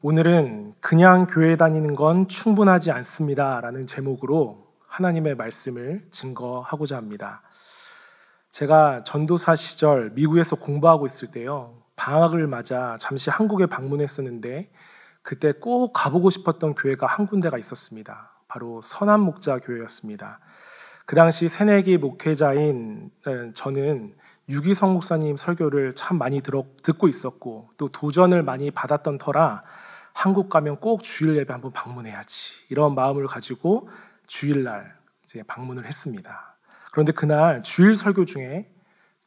오늘은 그냥 교회 다니는 건 충분하지 않습니다 라는 제목으로 하나님의 말씀을 증거하고자 합니다. 제가 전도사 시절 미국에서 공부하고 있을 때요, 방학을 맞아 잠시 한국에 방문했었는데 그때 꼭 가보고 싶었던 교회가 한 군데가 있었습니다. 바로 선한목자교회였습니다. 그 당시 새내기 목회자인 저는 유기성 목사님 설교를 참 많이 듣고 있었고 또 도전을 많이 받았던 터라 한국 가면 꼭 주일 예배 한번 방문해야지, 이런 마음을 가지고 주일날 이제 방문을 했습니다. 그런데 그날 주일 설교 중에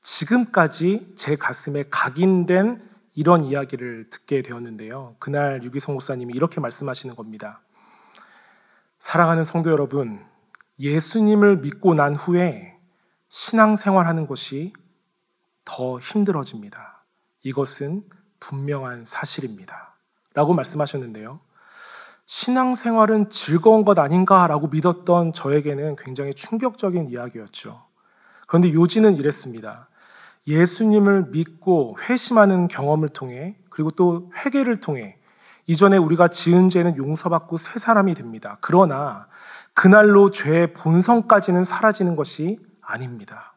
지금까지 제 가슴에 각인된 이런 이야기를 듣게 되었는데요. 그날 유기성 목사님이 이렇게 말씀하시는 겁니다. 사랑하는 성도 여러분, 예수님을 믿고 난 후에 신앙생활하는 것이 더 힘들어집니다. 이것은 분명한 사실입니다 라고 말씀하셨는데요. 신앙생활은 즐거운 것 아닌가라고 믿었던 저에게는 굉장히 충격적인 이야기였죠. 그런데 요지는 이랬습니다. 예수님을 믿고 회심하는 경험을 통해, 그리고 또 회개를 통해 이전에 우리가 지은 죄는 용서받고 새 사람이 됩니다. 그러나 그날로 죄의 본성까지는 사라지는 것이 아닙니다.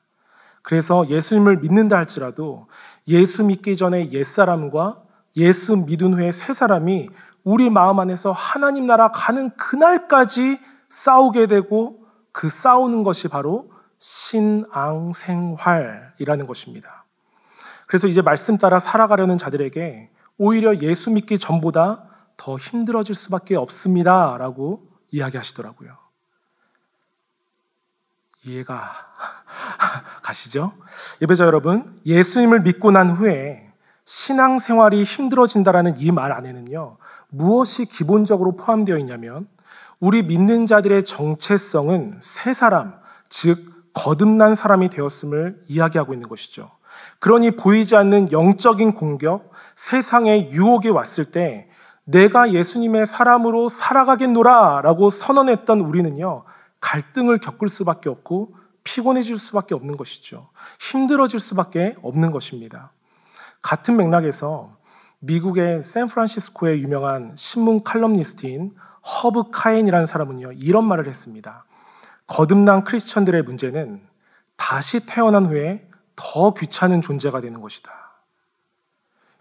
그래서 예수님을 믿는다 할지라도 예수 믿기 전에 옛사람과 예수 믿은 후에 새 사람이 우리 마음 안에서 하나님 나라 가는 그날까지 싸우게 되고, 그 싸우는 것이 바로 신앙생활이라는 것입니다. 그래서 이제 말씀 따라 살아가려는 자들에게 오히려 예수 믿기 전보다 더 힘들어질 수밖에 없습니다 라고 이야기하시더라고요. 이해가 가시죠? 예배자 여러분, 예수님을 믿고 난 후에 신앙생활이 힘들어진다라는 이 말 안에는요, 무엇이 기본적으로 포함되어 있냐면 우리 믿는 자들의 정체성은 새 사람, 즉 거듭난 사람이 되었음을 이야기하고 있는 것이죠. 그러니 보이지 않는 영적인 공격, 세상의 유혹이 왔을 때 내가 예수님의 사람으로 살아가겠노라 라고 선언했던 우리는요, 갈등을 겪을 수밖에 없고 피곤해질 수밖에 없는 것이죠. 힘들어질 수밖에 없는 것입니다. 같은 맥락에서 미국의 샌프란시스코의 유명한 신문 칼럼니스트인 허브 카엔이라는 사람은요, 이런 말을 했습니다. 거듭난 크리스천들의 문제는 다시 태어난 후에 더 귀찮은 존재가 되는 것이다.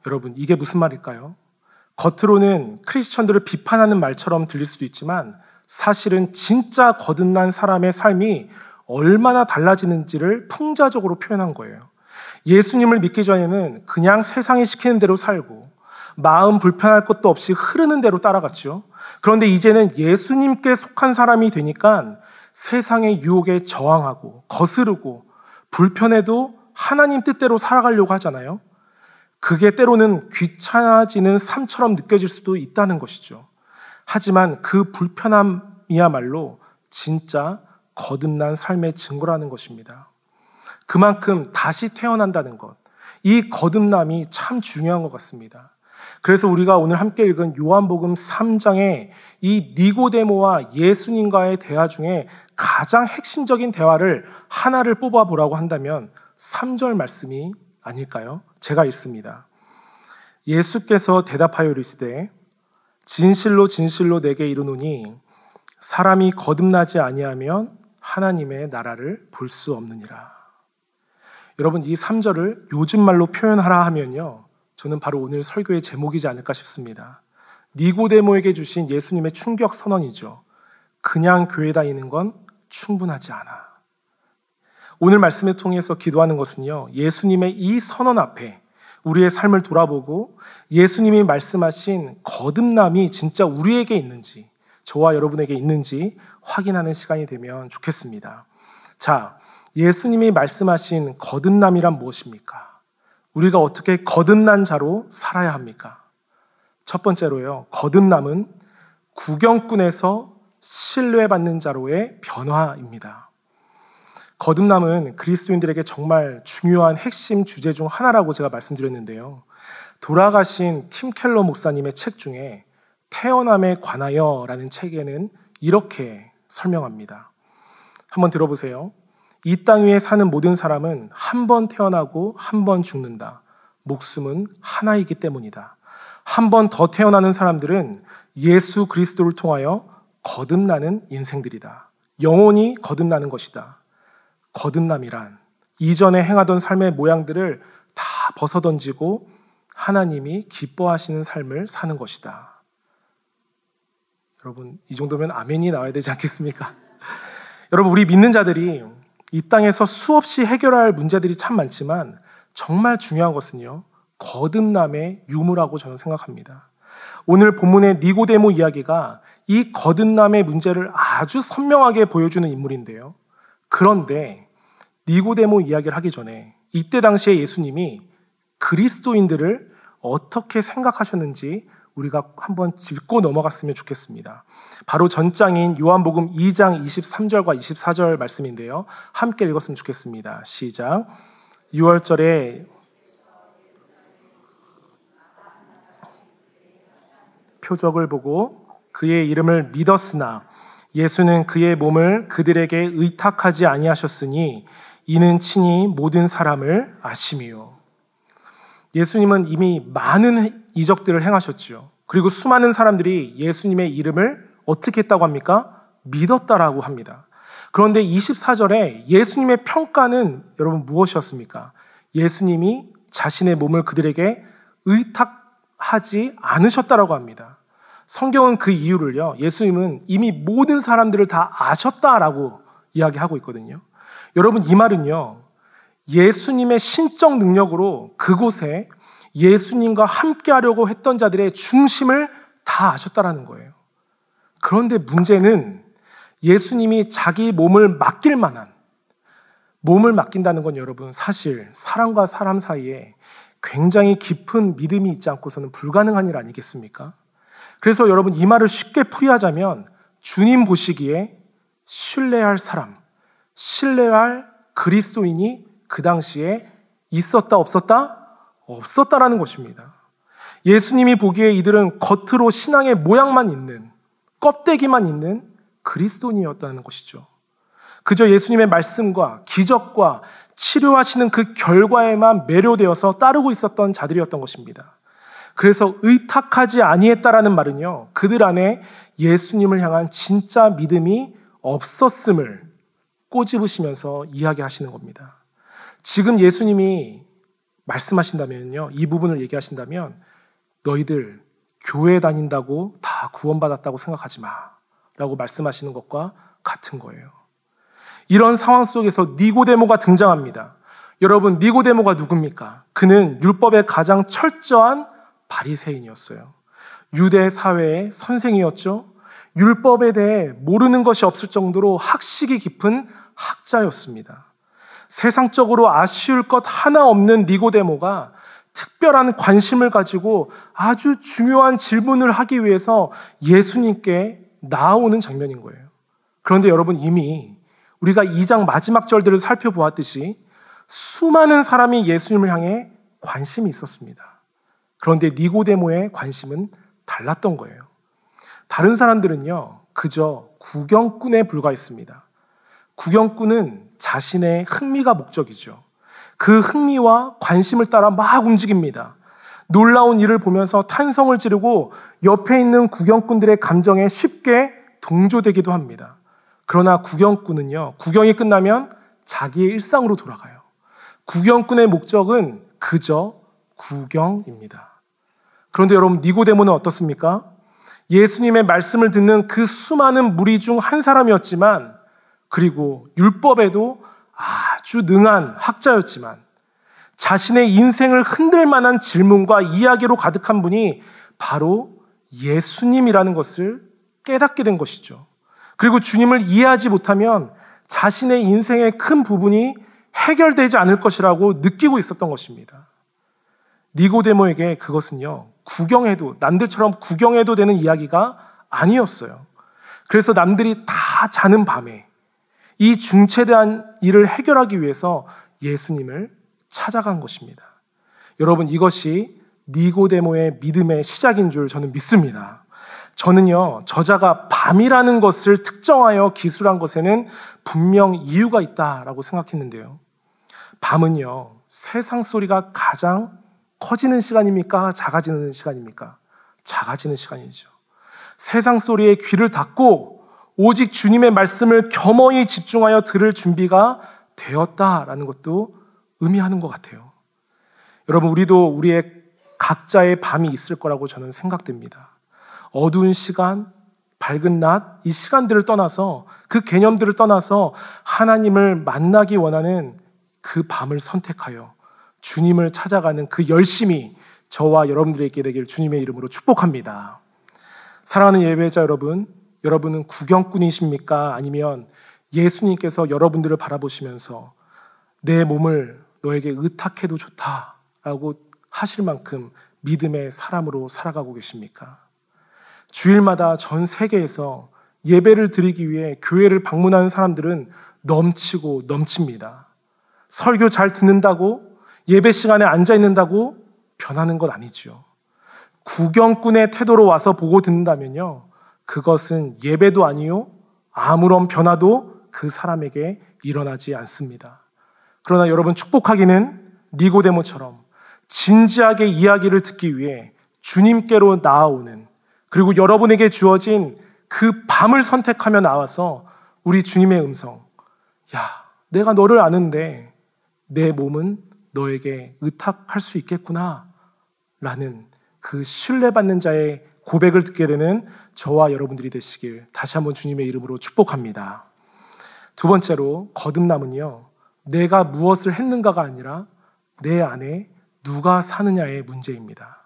여러분, 이게 무슨 말일까요? 겉으로는 크리스천들을 비판하는 말처럼 들릴 수도 있지만 사실은 진짜 거듭난 사람의 삶이 얼마나 달라지는지를 풍자적으로 표현한 거예요. 예수님을 믿기 전에는 그냥 세상이 시키는 대로 살고 마음 불편할 것도 없이 흐르는 대로 따라갔죠. 그런데 이제는 예수님께 속한 사람이 되니까 세상의 유혹에 저항하고 거스르고 불편해도 하나님 뜻대로 살아가려고 하잖아요. 그게 때로는 귀찮아지는 삶처럼 느껴질 수도 있다는 것이죠. 하지만 그 불편함이야말로 진짜 거듭난 삶의 증거라는 것입니다. 그만큼 다시 태어난다는 것, 이 거듭남이 참 중요한 것 같습니다. 그래서 우리가 오늘 함께 읽은 요한복음 3장의 이 니고데모와 예수님과의 대화 중에 가장 핵심적인 대화를 하나를 뽑아보라고 한다면 3절 말씀이 아닐까요? 제가 읽습니다. 예수께서 대답하여 이르시되 진실로 진실로 내게 이르노니 사람이 거듭나지 아니하면 하나님의 나라를 볼 수 없느니라. 여러분, 이 3절을 요즘 말로 표현하라 하면요, 저는 바로 오늘 설교의 제목이지 않을까 싶습니다. 니고데모에게 주신 예수님의 충격 선언이죠. 그냥 교회 다니는 건 충분하지 않아. 오늘 말씀을 통해서 기도하는 것은요, 예수님의 이 선언 앞에 우리의 삶을 돌아보고 예수님이 말씀하신 거듭남이 진짜 우리에게 있는지, 저와 여러분에게 있는지 확인하는 시간이 되면 좋겠습니다. 자, 예수님이 말씀하신 거듭남이란 무엇입니까? 우리가 어떻게 거듭난 자로 살아야 합니까? 첫 번째로요, 거듭남은 구경꾼에서 신뢰받는 자로의 변화입니다. 거듭남은 그리스도인들에게 정말 중요한 핵심 주제 중 하나라고 제가 말씀드렸는데요. 돌아가신 팀 켈러 목사님의 책 중에 태어남에 관하여 라는 책에는 이렇게 설명합니다. 한번 들어보세요. 이 땅 위에 사는 모든 사람은 한 번 태어나고 한 번 죽는다. 목숨은 하나이기 때문이다. 한 번 더 태어나는 사람들은 예수 그리스도를 통하여 거듭나는 인생들이다. 영원히 거듭나는 것이다. 거듭남이란 이전에 행하던 삶의 모양들을 다 벗어던지고 하나님이 기뻐하시는 삶을 사는 것이다. 여러분, 이 정도면 아멘이 나와야 되지 않겠습니까? 여러분, 우리 믿는 자들이 이 땅에서 수없이 해결할 문제들이 참 많지만 정말 중요한 것은요, 거듭남의 유무라고 저는 생각합니다. 오늘 본문의 니고데모 이야기가 이 거듭남의 문제를 아주 선명하게 보여주는 인물인데요. 그런데 니고데모 이야기를 하기 전에 이때 당시에 예수님이 그리스도인들을 어떻게 생각하셨는지 우리가 한번 짚고 넘어갔으면 좋겠습니다. 바로 전장인 요한복음 2장 23절과 24절 말씀인데요. 함께 읽었으면 좋겠습니다. 시작. 6월절에 표적을 보고 그의 이름을 믿었으나 예수는 그의 몸을 그들에게 의탁하지 아니하셨으니 이는 친히 모든 사람을 아심이요. 예수님은 이미 많은 이적들을 행하셨죠. 그리고 수많은 사람들이 예수님의 이름을 어떻게 했다고 합니까? 믿었다라고 합니다. 그런데 24절에 예수님의 평가는 여러분 무엇이었습니까? 예수님이 자신의 몸을 그들에게 의탁하지 않으셨다라고 합니다. 성경은 그 이유를요, 예수님은 이미 모든 사람들을 다 아셨다라고 이야기하고 있거든요. 여러분, 이 말은요, 예수님의 신적 능력으로 그곳에 예수님과 함께 하려고 했던 자들의 중심을 다 아셨다라는 거예요. 그런데 문제는 예수님이 자기 몸을 맡길 만한, 몸을 맡긴다는 건 여러분 사실 사람과 사람 사이에 굉장히 깊은 믿음이 있지 않고서는 불가능한 일 아니겠습니까? 그래서 여러분 이 말을 쉽게 풀이하자면 주님 보시기에 신뢰할 사람, 신뢰할 그리스도인이 그 당시에 있었다 없었다? 없었다라는 것입니다. 예수님이 보기에 이들은 겉으로 신앙의 모양만 있는, 껍데기만 있는 그리스도인이었다는 것이죠. 그저 예수님의 말씀과 기적과 치료하시는 그 결과에만 매료되어서 따르고 있었던 자들이었던 것입니다. 그래서 의탁하지 아니했다라는 말은요, 그들 안에 예수님을 향한 진짜 믿음이 없었음을 꼬집으시면서 이야기하시는 겁니다. 지금 예수님이 말씀하신다면요, 이 부분을 얘기하신다면 너희들 교회 다닌다고 다 구원받았다고 생각하지 마 라고 말씀하시는 것과 같은 거예요. 이런 상황 속에서 니고데모가 등장합니다. 여러분, 니고데모가 누굽니까? 그는 율법의 가장 철저한 바리새인이었어요. 유대 사회의 선생이었죠. 율법에 대해 모르는 것이 없을 정도로 학식이 깊은 학자였습니다. 세상적으로 아쉬울 것 하나 없는 니고데모가 특별한 관심을 가지고 아주 중요한 질문을 하기 위해서 예수님께 나아오는 장면인 거예요. 그런데 여러분, 이미 우리가 2장 마지막 절들을 살펴보았듯이 수많은 사람이 예수님을 향해 관심이 있었습니다. 그런데 니고데모의 관심은 달랐던 거예요. 다른 사람들은요, 그저 구경꾼에 불과했습니다. 구경꾼은 자신의 흥미가 목적이죠. 그 흥미와 관심을 따라 막 움직입니다. 놀라운 일을 보면서 탄성을 지르고 옆에 있는 구경꾼들의 감정에 쉽게 동조되기도 합니다. 그러나 구경꾼은요, 구경이 끝나면 자기의 일상으로 돌아가요. 구경꾼의 목적은 그저 구경입니다. 그런데 여러분, 니고데모는 어떻습니까? 예수님의 말씀을 듣는 그 수많은 무리 중 한 사람이었지만, 그리고 율법에도 아주 능한 학자였지만, 자신의 인생을 흔들 만한 질문과 이야기로 가득한 분이 바로 예수님이라는 것을 깨닫게 된 것이죠. 그리고 주님을 이해하지 못하면 자신의 인생의 큰 부분이 해결되지 않을 것이라고 느끼고 있었던 것입니다. 니고데모에게 그것은요, 구경해도, 남들처럼 구경해도 되는 이야기가 아니었어요. 그래서 남들이 다 자는 밤에 이 중체대한 일을 해결하기 위해서 예수님을 찾아간 것입니다. 여러분, 이것이 니고데모의 믿음의 시작인 줄 저는 믿습니다. 저는요, 저자가 밤이라는 것을 특정하여 기술한 것에는 분명 이유가 있다라고 생각했는데요. 밤은요, 세상 소리가 가장 커지는 시간입니까? 작아지는 시간입니까? 작아지는 시간이죠. 세상 소리에 귀를 닫고 오직 주님의 말씀을 겸허히 집중하여 들을 준비가 되었다라는 것도 의미하는 것 같아요. 여러분, 우리도 우리의 각자의 밤이 있을 거라고 저는 생각됩니다. 어두운 시간, 밝은 낮, 이 시간들을 떠나서, 그 개념들을 떠나서 하나님을 만나기 원하는 그 밤을 선택하여 주님을 찾아가는 그 열심이 저와 여러분들에게 되길 주님의 이름으로 축복합니다. 사랑하는 예배자 여러분, 여러분은 구경꾼이십니까? 아니면 예수님께서 여러분들을 바라보시면서 내 몸을 너에게 의탁해도 좋다라고 하실 만큼 믿음의 사람으로 살아가고 계십니까? 주일마다 전 세계에서 예배를 드리기 위해 교회를 방문하는 사람들은 넘치고 넘칩니다. 설교 잘 듣는다고, 예배 시간에 앉아 있는다고 변하는 것 아니죠. 구경꾼의 태도로 와서 보고 듣는다면요, 그것은 예배도 아니요, 아무런 변화도 그 사람에게 일어나지 않습니다. 그러나 여러분, 축복하기는 니고데모처럼 진지하게 이야기를 듣기 위해 주님께로 나아오는, 그리고 여러분에게 주어진 그 밤을 선택하며 나와서 우리 주님의 음성, 야, 내가 너를 아는데 내 몸은 너에게 의탁할 수 있겠구나 라는 그 신뢰받는 자의 고백을 듣게 되는 저와 여러분들이 되시길 다시 한번 주님의 이름으로 축복합니다. 두 번째로, 거듭남은요, 내가 무엇을 했는가가 아니라 내 안에 누가 사느냐의 문제입니다.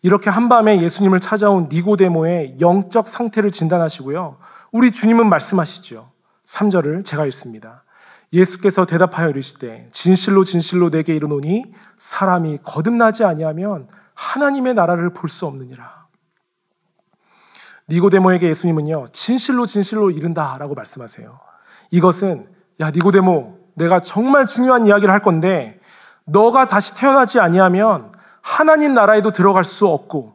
이렇게 한밤에 예수님을 찾아온 니고데모의 영적 상태를 진단하시고요, 우리 주님은 말씀하시죠. 3절을 제가 읽습니다. 예수께서 대답하여 이르시되 진실로 진실로 내게 이르노니 사람이 거듭나지 아니하면 하나님의 나라를 볼 수 없느니라. 니고데모에게 예수님은요, 진실로 진실로 이른다라고 말씀하세요. 이것은, 야 니고데모, 내가 정말 중요한 이야기를 할 건데 너가 다시 태어나지 아니하면 하나님 나라에도 들어갈 수 없고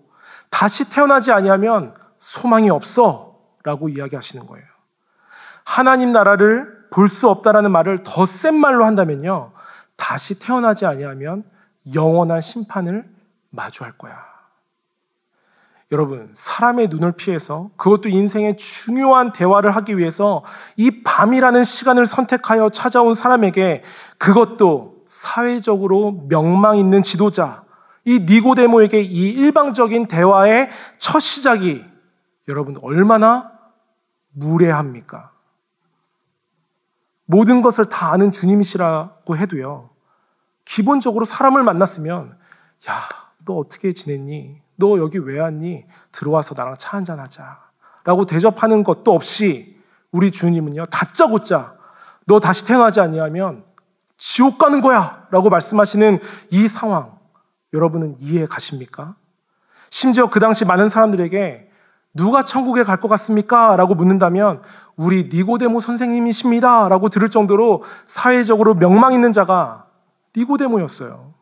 다시 태어나지 아니하면 소망이 없어 라고 이야기하시는 거예요. 하나님 나라를 볼 수 없다라는 말을 더 센 말로 한다면요, 다시 태어나지 아니하면 영원한 심판을 마주할 거야. 여러분, 사람의 눈을 피해서, 그것도 인생의 중요한 대화를 하기 위해서 이 밤이라는 시간을 선택하여 찾아온 사람에게, 그것도 사회적으로 명망 있는 지도자, 이 니고데모에게 이 일방적인 대화의 첫 시작이 여러분 얼마나 무례합니까? 모든 것을 다 아는 주님이시라고 해도요, 기본적으로 사람을 만났으면, 야, 너 어떻게 지냈니? 너 여기 왜 왔니? 들어와서 나랑 차 한잔 하자 라고 대접하는 것도 없이 우리 주님은요, 다짜고짜 너 다시 태어나지 아니하면 지옥 가는 거야 라고 말씀하시는 이 상황, 여러분은 이해 가십니까? 심지어 그 당시 많은 사람들에게 누가 천국에 갈 것 같습니까? 라고 묻는다면 우리 니고데모 선생님이십니다 라고 들을 정도로 사회적으로 명망 있는 자가 니고데모였어요.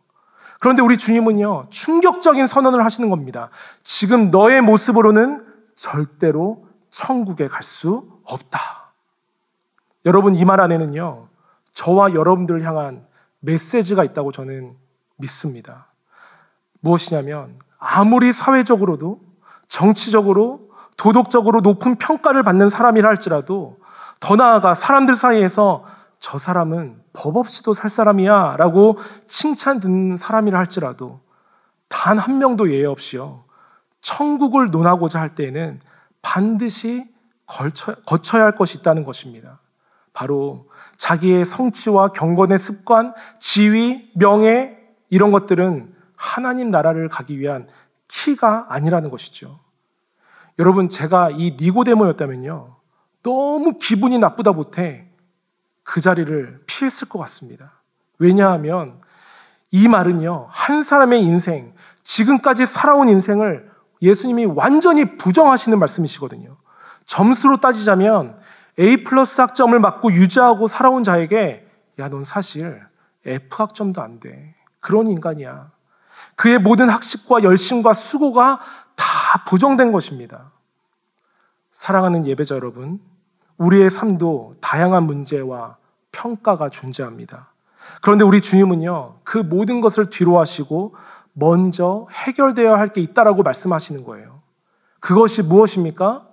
그런데 우리 주님은요, 충격적인 선언을 하시는 겁니다. 지금 너의 모습으로는 절대로 천국에 갈 수 없다. 여러분, 이 말 안에는요, 저와 여러분들을 향한 메시지가 있다고 저는 믿습니다. 무엇이냐면, 아무리 사회적으로도 정치적으로 도덕적으로 높은 평가를 받는 사람이라 할지라도, 더 나아가 사람들 사이에서 저 사람은 법 없이도 살 사람이야 라고 칭찬 듣는 사람이라 할지라도 단 한 명도 예외 없이요, 천국을 논하고자 할 때에는 반드시 거쳐야 할 것이 있다는 것입니다. 바로 자기의 성취와 경건의 습관, 지위, 명예, 이런 것들은 하나님 나라를 가기 위한 키가 아니라는 것이죠. 여러분, 제가 이 니고데모였다면요, 너무 기분이 나쁘다 못해 그 자리를 피했을 것 같습니다. 왜냐하면 이 말은요, 한 사람의 인생, 지금까지 살아온 인생을 예수님이 완전히 부정하시는 말씀이시거든요. 점수로 따지자면 A+ 학점을 맞고 유지하고 살아온 자에게, 야, 넌 사실 F 학점도 안 돼. 그런 인간이야. 그의 모든 학식과 열심과 수고가 다 부정된 것입니다. 사랑하는 예배자 여러분, 우리의 삶도 다양한 문제와 평가가 존재합니다. 그런데 우리 주님은요, 그 모든 것을 뒤로 하시고 먼저 해결되어야 할 게 있다라고 말씀하시는 거예요. 그것이 무엇입니까?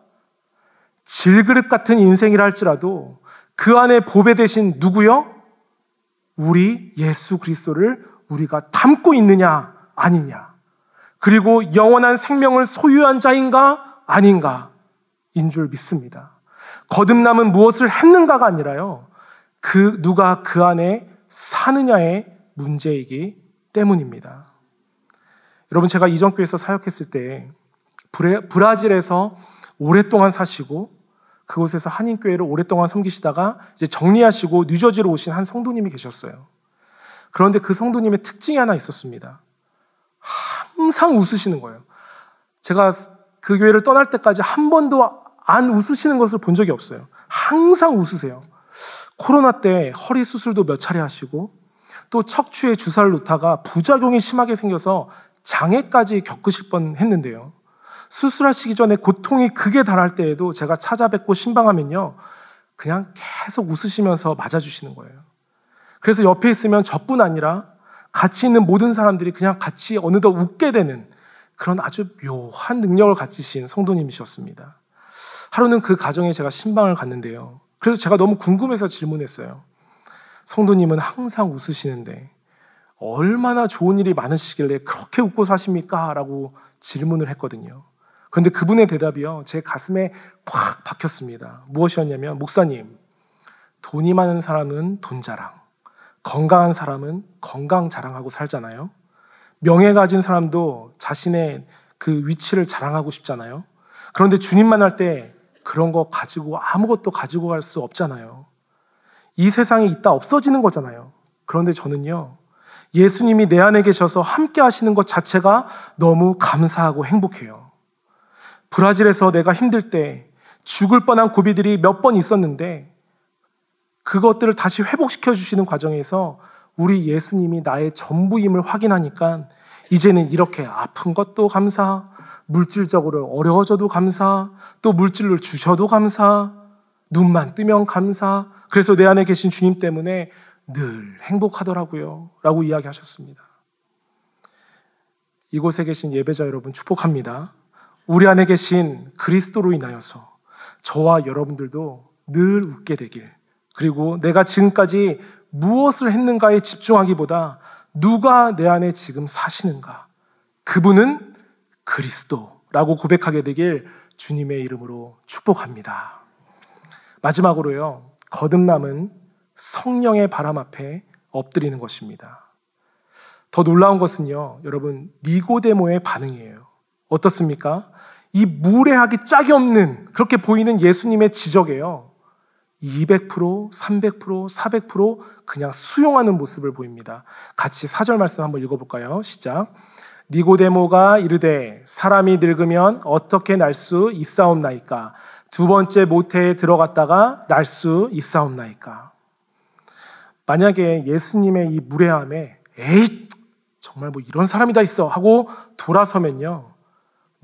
질그릇 같은 인생이라 할지라도 그 안에 보배 대신 누구요? 우리 예수 그리스도를 우리가 담고 있느냐 아니냐, 그리고 영원한 생명을 소유한 자인가 아닌가 인 줄 믿습니다. 거듭남은 무엇을 했는가가 아니라요, 누가 그 안에 사느냐의 문제이기 때문입니다. 여러분, 제가 이전 교회에서 사역했을 때 브라질에서 오랫동안 사시고 그곳에서 한인교회를 오랫동안 섬기시다가 이제 정리하시고 뉴저지로 오신 한 성도님이 계셨어요. 그런데 그 성도님의 특징이 하나 있었습니다. 항상 웃으시는 거예요. 제가 그 교회를 떠날 때까지 한 번도 안 웃으시는 것을 본 적이 없어요. 항상 웃으세요. 코로나 때 허리 수술도 몇 차례 하시고 또 척추에 주사를 놓다가 부작용이 심하게 생겨서 장애까지 겪으실 뻔했는데요. 수술하시기 전에 고통이 극에 달할 때에도 제가 찾아뵙고 신방하면요, 그냥 계속 웃으시면서 맞아주시는 거예요. 그래서 옆에 있으면 저뿐 아니라 같이 있는 모든 사람들이 그냥 같이 어느덧 웃게 되는 그런 아주 묘한 능력을 가지신 성도님이셨습니다. 하루는 그 가정에 제가 신방을 갔는데요. 그래서 제가 너무 궁금해서 질문했어요. 성도님은 항상 웃으시는데 얼마나 좋은 일이 많으시길래 그렇게 웃고 사십니까? 라고 질문을 했거든요. 그런데 그분의 대답이요, 제 가슴에 팍 박혔습니다. 무엇이었냐면, 목사님, 돈이 많은 사람은 돈 자랑, 건강한 사람은 건강 자랑하고 살잖아요. 명예 가진 사람도 자신의 그 위치를 자랑하고 싶잖아요. 그런데 주님 만날 때 그런 거 가지고 아무것도 가지고 갈 수 없잖아요. 이 세상에 있다 없어지는 거잖아요. 그런데 저는요, 예수님이 내 안에 계셔서 함께 하시는 것 자체가 너무 감사하고 행복해요. 브라질에서 내가 힘들 때 죽을 뻔한 고비들이 몇 번 있었는데 그것들을 다시 회복시켜 주시는 과정에서 우리 예수님이 나의 전부임을 확인하니까 이제는 이렇게 아픈 것도 감사, 물질적으로 어려워져도 감사, 또 물질을 주셔도 감사, 눈만 뜨면 감사, 그래서 내 안에 계신 주님 때문에 늘 행복하더라고요 라고 이야기하셨습니다. 이곳에 계신 예배자 여러분 축복합니다. 우리 안에 계신 그리스도로 인하여서 저와 여러분들도 늘 웃게 되길, 그리고 내가 지금까지 무엇을 했는가에 집중하기보다 누가 내 안에 지금 사시는가, 그분은 그리스도라고 고백하게 되길 주님의 이름으로 축복합니다. 마지막으로요, 거듭남은 성령의 바람 앞에 엎드리는 것입니다. 더 놀라운 것은요, 여러분, 니고데모의 반응이에요. 어떻습니까? 이 무례하기 짝이 없는, 그렇게 보이는 예수님의 지적에요, 200%, 300%, 400% 그냥 수용하는 모습을 보입니다. 같이 4절 말씀 한번 읽어볼까요? 시작. 니고데모가 이르되 사람이 늙으면 어떻게 날 수 있사옵나이까? 두 번째 모태에 들어갔다가 날 수 있사옵나이까? 만약에 예수님의 이 무례함에 에이 정말 뭐 이런 사람이 다 있어 하고 돌아서면요,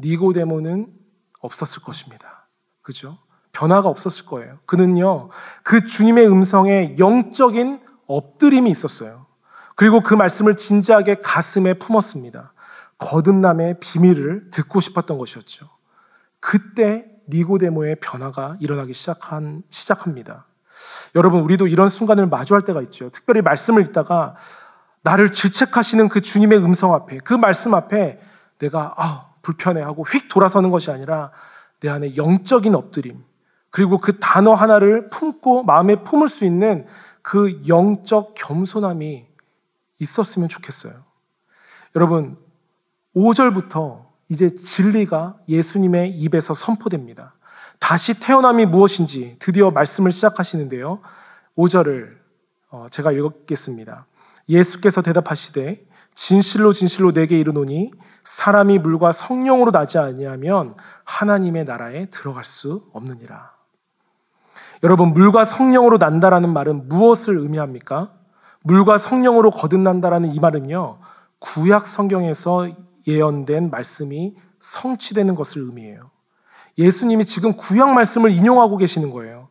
니고데모는 없었을 것입니다. 그죠? 변화가 없었을 거예요. 그는요, 그 주님의 음성에 영적인 엎드림이 있었어요. 그리고 그 말씀을 진지하게 가슴에 품었습니다. 거듭남의 비밀을 듣고 싶었던 것이었죠. 그때 니고데모의 변화가 일어나기 시작합니다. 여러분, 우리도 이런 순간을 마주할 때가 있죠. 특별히 말씀을 읽다가 나를 질책하시는 그 주님의 음성 앞에, 그 말씀 앞에 내가 불편해하고 휙 돌아서는 것이 아니라 내 안에 영적인 엎드림, 그리고 그 단어 하나를 품고 마음에 품을 수 있는 그 영적 겸손함이 있었으면 좋겠어요. 여러분, 5절부터 이제 진리가 예수님의 입에서 선포됩니다. 다시 태어남이 무엇인지 드디어 말씀을 시작하시는데요. 5절을 제가 읽겠습니다. 예수께서 대답하시되 진실로 진실로 내게 이르노니 사람이 물과 성령으로 나지 아니하면 하나님의 나라에 들어갈 수 없느니라. 여러분, 물과 성령으로 난다라는 말은 무엇을 의미합니까? 물과 성령으로 거듭난다라는 이 말은요, 구약 성경에서 예언된 말씀이 성취되는 것을 의미해요. 예수님이 지금 구약 말씀을 인용하고 계시는 거예요.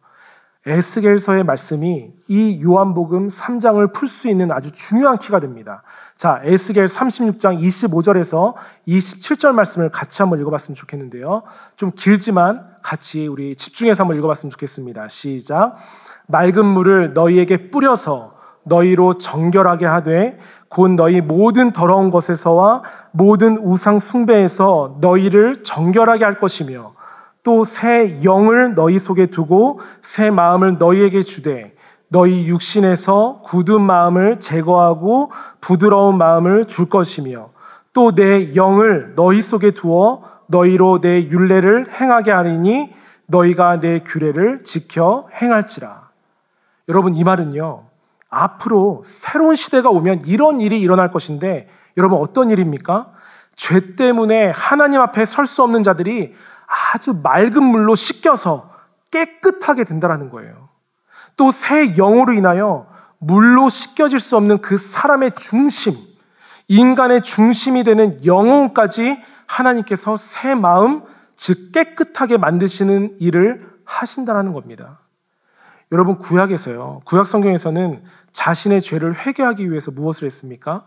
에스겔서의 말씀이 이 요한복음 3장을 풀 수 있는 아주 중요한 키가 됩니다. 자, 에스겔 36장 25절에서 27절 말씀을 같이 한번 읽어봤으면 좋겠는데요. 좀 길지만 같이 우리 집중해서 한번 읽어봤으면 좋겠습니다. 시작. 맑은 물을 너희에게 뿌려서 너희로 정결하게 하되 곧 너희 모든 더러운 것에서와 모든 우상 숭배에서 너희를 정결하게 할 것이며 또 새 영을 너희 속에 두고 새 마음을 너희에게 주되 너희 육신에서 굳은 마음을 제거하고 부드러운 마음을 줄 것이며 또 내 영을 너희 속에 두어 너희로 내 율례를 행하게 하리니 너희가 내 규례를 지켜 행할지라. 여러분, 이 말은요, 앞으로 새로운 시대가 오면 이런 일이 일어날 것인데, 여러분 어떤 일입니까? 죄 때문에 하나님 앞에 설 수 없는 자들이 아주 맑은 물로 씻겨서 깨끗하게 된다는 거예요. 또 새 영으로 인하여 물로 씻겨질 수 없는 그 사람의 중심, 인간의 중심이 되는 영혼까지 하나님께서 새 마음, 즉 깨끗하게 만드시는 일을 하신다는 겁니다. 여러분, 구약 성경에서는 자신의 죄를 회개하기 위해서 무엇을 했습니까?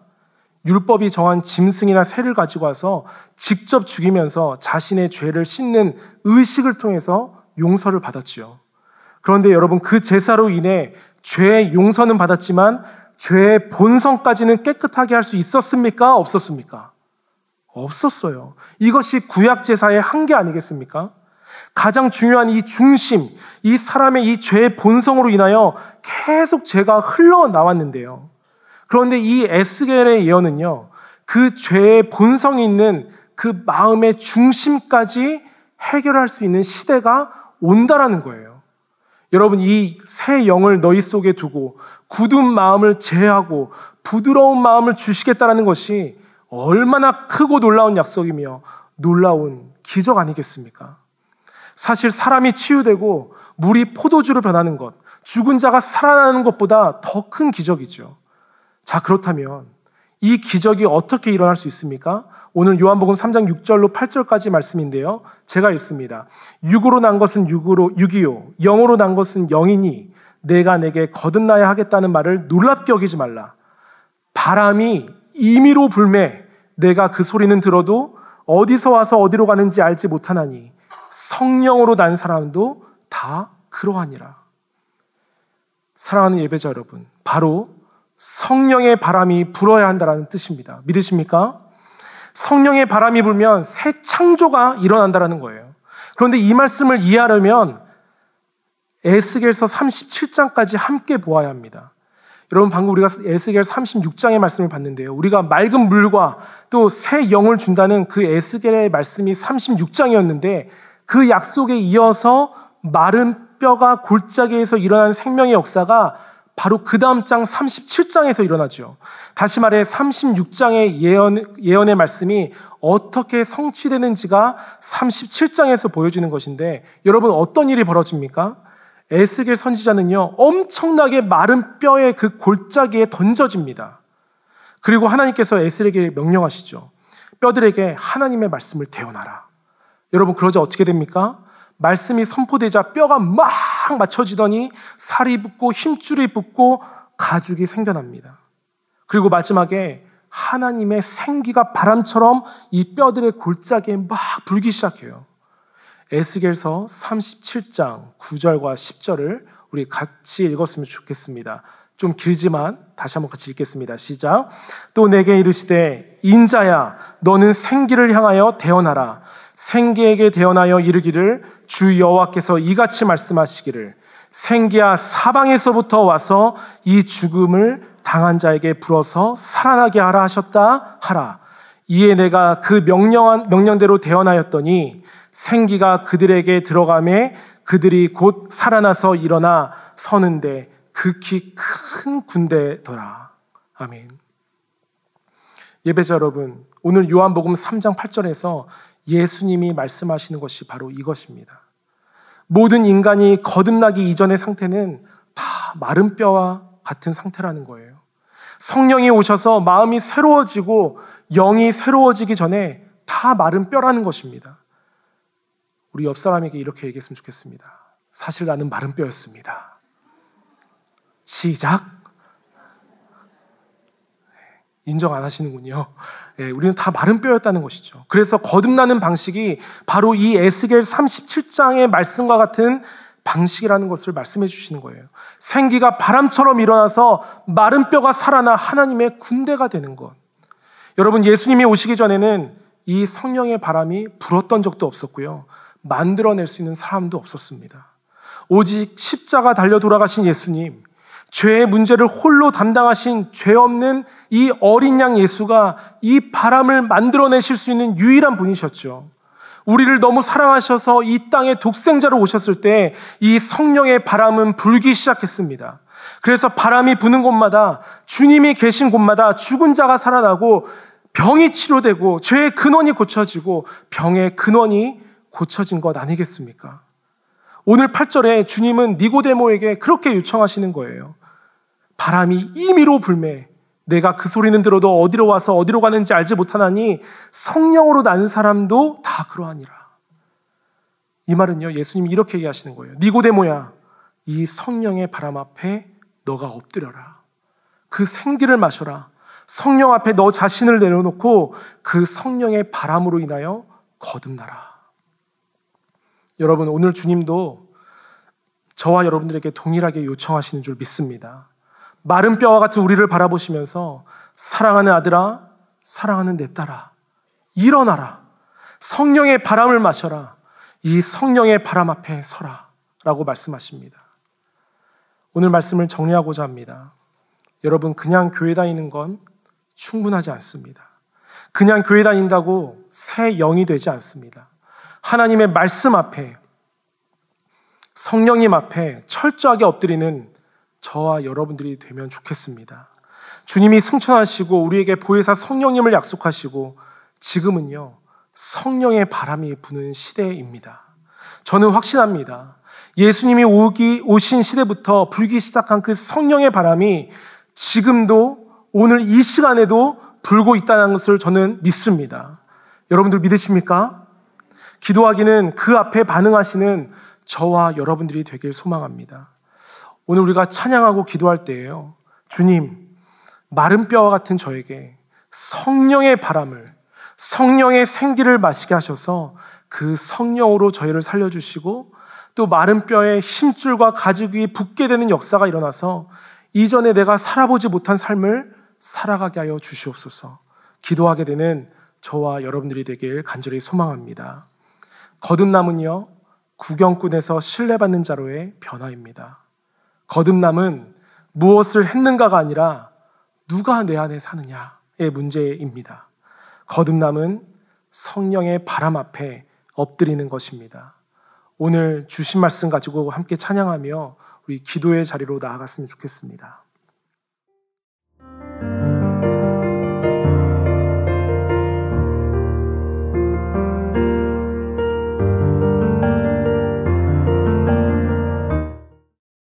율법이 정한 짐승이나 새를 가지고 와서 직접 죽이면서 자신의 죄를 씻는 의식을 통해서 용서를 받았지요. 그런데 여러분, 그 제사로 인해 죄의 용서는 받았지만 죄의 본성까지는 깨끗하게 할 수 있었습니까? 없었습니까? 없었어요. 이것이 구약 제사의 한계 아니겠습니까? 가장 중요한 이 중심, 이 사람의 이 죄의 본성으로 인하여 계속 죄가 흘러나왔는데요. 그런데 이 에스겔의 예언은요, 그 죄의 본성이 있는 그 마음의 중심까지 해결할 수 있는 시대가 온다라는 거예요. 여러분, 이 새 영을 너희 속에 두고 굳은 마음을 제하고 부드러운 마음을 주시겠다라는 것이 얼마나 크고 놀라운 약속이며 놀라운 기적 아니겠습니까? 사실 사람이 치유되고 물이 포도주로 변하는 것, 죽은 자가 살아나는 것보다 더 큰 기적이죠. 자, 그렇다면 이 기적이 어떻게 일어날 수 있습니까? 오늘 요한복음 3장 6절로 8절까지 말씀인데요. 제가 읽습니다. 육으로 난 것은 육이요 영으로 난 것은 영이니 내가 내게 거듭나야 하겠다는 말을 놀랍게 여기지 말라. 바람이 임의로 불매 내가 그 소리는 들어도 어디서 와서 어디로 가는지 알지 못하나니 성령으로 난 사람도 다 그러하니라. 사랑하는 예배자 여러분, 바로 성령의 바람이 불어야 한다는 뜻입니다. 믿으십니까? 성령의 바람이 불면 새 창조가 일어난다는 거예요. 그런데 이 말씀을 이해하려면 에스겔서 37장까지 함께 보아야 합니다. 여러분, 방금 우리가 에스겔 36장의 말씀을 봤는데요. 우리가 맑은 물과 또 새 영을 준다는 그 에스겔의 말씀이 36장이었는데 그 약속에 이어서 마른 뼈가 골짜기에서 일어난 생명의 역사가 바로 그 다음 장 37장에서 일어나죠. 다시 말해 36장의 예언의 말씀이 어떻게 성취되는지가 37장에서 보여주는 것인데, 여러분 어떤 일이 벌어집니까? 에스겔 선지자는요, 엄청나게 마른 뼈의 그 골짜기에 던져집니다. 그리고 하나님께서 에스겔에게 명령하시죠. 뼈들에게 하나님의 말씀을 대언하라. 여러분, 그러자 어떻게 됩니까? 말씀이 선포되자 뼈가 막 맞춰지더니 살이 붙고 힘줄이 붙고 가죽이 생겨납니다. 그리고 마지막에 하나님의 생기가 바람처럼 이 뼈들의 골짜기에 막 불기 시작해요. 에스겔서 37장 9절과 10절을 우리 같이 읽었으면 좋겠습니다. 좀 길지만 다시 한번 같이 읽겠습니다. 시작. 또 내게 이르시되 인자야 너는 생기를 향하여 대언하라. 생기에게 대언하여 이르기를 주 여호와께서 이같이 말씀하시기를 생기야 사방에서부터 와서 이 죽음을 당한 자에게 불어서 살아나게 하라 하셨다 하라. 이에 내가 그 명령대로 대언하였더니 생기가 그들에게 들어가매 그들이 곧 살아나서 일어나 서는데 극히 큰 군대더라. 아멘. 예배자 여러분, 오늘 요한복음 3장 8절에서 예수님이 말씀하시는 것이 바로 이것입니다. 모든 인간이 거듭나기 이전의 상태는 다 마른 뼈와 같은 상태라는 거예요. 성령이 오셔서 마음이 새로워지고 영이 새로워지기 전에 다 마른 뼈라는 것입니다. 우리 옆 사람에게 이렇게 얘기했으면 좋겠습니다. 사실 나는 마른 뼈였습니다. 시작. 인정 안 하시는군요. 우리는 다 마른 뼈였다는 것이죠. 그래서 거듭나는 방식이 바로 이 에스겔 37장의 말씀과 같은 방식이라는 것을 말씀해 주시는 거예요. 생기가 바람처럼 일어나서 마른 뼈가 살아나 하나님의 군대가 되는 것. 여러분, 예수님이 오시기 전에는 이 성령의 바람이 불었던 적도 없었고요. 만들어낼 수 있는 사람도 없었습니다. 오직 십자가 달려 돌아가신 예수님, 죄의 문제를 홀로 담당하신 죄 없는 이 어린 양 예수가 이 바람을 만들어내실 수 있는 유일한 분이셨죠. 우리를 너무 사랑하셔서 이 땅에 독생자로 오셨을 때 이 성령의 바람은 불기 시작했습니다. 그래서 바람이 부는 곳마다, 주님이 계신 곳마다 죽은 자가 살아나고 병이 치료되고 죄의 근원이 고쳐지고 병의 근원이 고쳐진 것 아니겠습니까? 오늘 8절에 주님은 니고데모에게 그렇게 요청하시는 거예요. 바람이 임의로 불매, 내가 그 소리는 들어도 어디로 와서 어디로 가는지 알지 못하나니 성령으로 나는 사람도 다 그러하니라. 이 말은요, 예수님이 이렇게 얘기하시는 거예요. 니고데모야, 이 성령의 바람 앞에 너가 엎드려라. 그 생기를 마셔라. 성령 앞에 너 자신을 내려놓고 그 성령의 바람으로 인하여 거듭나라. 여러분, 오늘 주님도 저와 여러분들에게 동일하게 요청하시는 줄 믿습니다. 마른 뼈와 같은 우리를 바라보시면서 사랑하는 아들아, 사랑하는 내 딸아, 일어나라. 성령의 바람을 마셔라. 이 성령의 바람 앞에 서라 라고 말씀하십니다. 오늘 말씀을 정리하고자 합니다. 여러분, 그냥 교회 다니는 건 충분하지 않습니다. 그냥 교회 다닌다고 새 영이 되지 않습니다. 하나님의 말씀 앞에, 성령님 앞에 철저하게 엎드리는 저와 여러분들이 되면 좋겠습니다. 주님이 승천하시고 우리에게 보혜사 성령님을 약속하시고 지금은요, 성령의 바람이 부는 시대입니다. 저는 확신합니다. 예수님이 오신 시대부터 불기 시작한 그 성령의 바람이 지금도 오늘 이 시간에도 불고 있다는 것을 저는 믿습니다. 여러분들 믿으십니까? 기도하기는 그 앞에 반응하시는 저와 여러분들이 되길 소망합니다. 오늘 우리가 찬양하고 기도할 때에요, 주님, 마른 뼈와 같은 저에게 성령의 바람을, 성령의 생기를 마시게 하셔서 그 성령으로 저희를 살려주시고 또 마른 뼈에 힘줄과 가죽이 붙게 되는 역사가 일어나서 이전에 내가 살아보지 못한 삶을 살아가게 하여 주시옵소서. 기도하게 되는 저와 여러분들이 되길 간절히 소망합니다. 거듭남은요, 구경꾼에서 신뢰받는 자로의 변화입니다. 거듭남은 무엇을 했는가가 아니라 누가 내 안에 사느냐의 문제입니다. 거듭남은 성령의 바람 앞에 엎드리는 것입니다. 오늘 주신 말씀 가지고 함께 찬양하며 우리 기도의 자리로 나아갔으면 좋겠습니다.